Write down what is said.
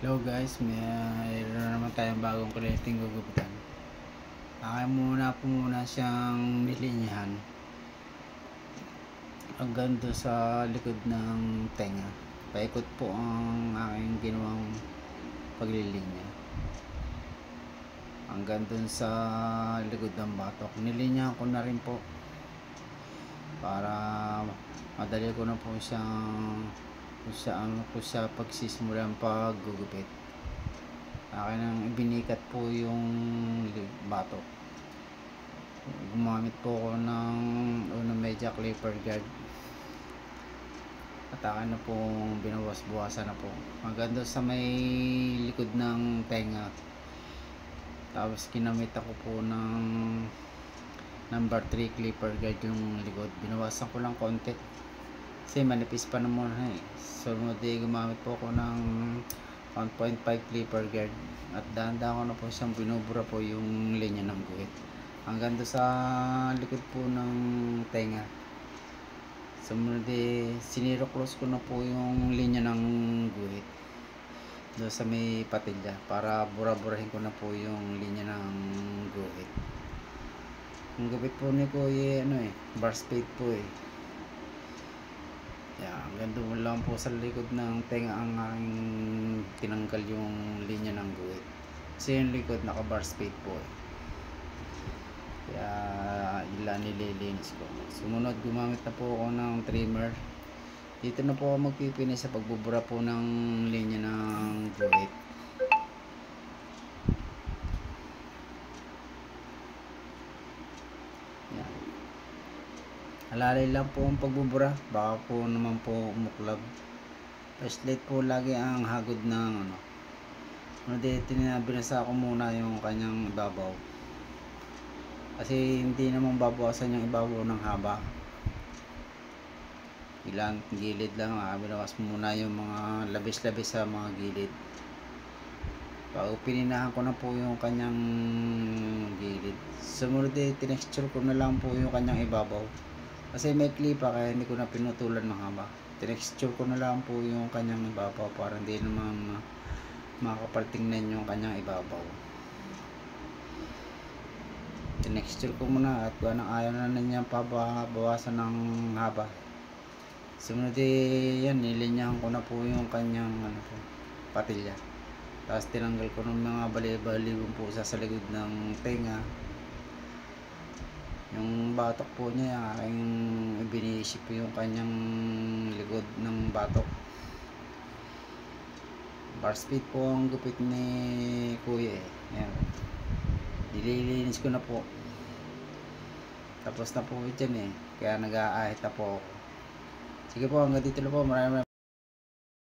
Hello guys, mayroon na naman tayong bagong connecting gugupitan. Muna siyang nilinyahan hanggang doon sa likod ng tenga. Paikot po ang aking ginawang paglilinya hanggang doon sa likod ng batok. Nilinyahan ko na rin po para madali ko na po siyang kung siya pagsisimulan paggugupit. Akin ang ibinikat po yung batok. Gumamit po ako ng unang media clipper guard at akin na po binawas-buwasan na po hanggang doon sa may likod ng tenga. Tapos kinamit ako po ng number 3 clipper guard yung likod. Binawasan ko lang konti kasi manipis pa naman so gumamit po ako ng 1.5 clipper guard at dahan-dahan ko na po siyang binubura po yung linya ng guhit hanggang doon sa likod po ng tenga. Sumunod siniro close ko na po yung linya ng guhit doon sa may patilya para buraburahin ko na po yung linya ng guhit. Ang gupit po ni Kuya bar spade po hanggang doon lang po sa likod ng tenga ang aking tinanggal yung linya ng guhit kasi yung likod naka bar spade po kaya ilan nililinis ko. Sumunod gumamit na po ako ng trimmer. Dito na po ako magpipinis sa pagbubura po ng linya ng guhit. Halalay lang po ang pagbubura, baka po naman po umuklab. Flashlight po lagi ang hagod ng binasa ko muna yung kanyang ibabaw kasi hindi naman babawasan yung ibabaw ng haba, ilang gilid lang. Binawas muna yung mga labis-labis sa mga gilid. Bago pininahan ko na po yung kanyang gilid, sumunod tinexture ko na lang po yung kanyang ibabaw kasi may klipa kaya hindi ko na pinutulan ng haba. Tinexture ko na lang po yung kanyang ibabaw para hindi naman makakapal tingnan yung kanyang ibabaw. Tinexture ko muna at ayaw na niya bawasan ng haba. Sumunod yan, nilinyahan ko na po yung kanyang patilya. Tapos tinanggal ko ng mga bali-balibong po sa likod ng tenga. Yung batok po niya aking ibinisip yung kanyang likod ng batok. Bar speed po ang gupit ni Kuya Ayan. Nililinis ko na po. Tapos na po dyan kaya nag-aahit na po ako. Sige po, hanggang dito na po. Maraming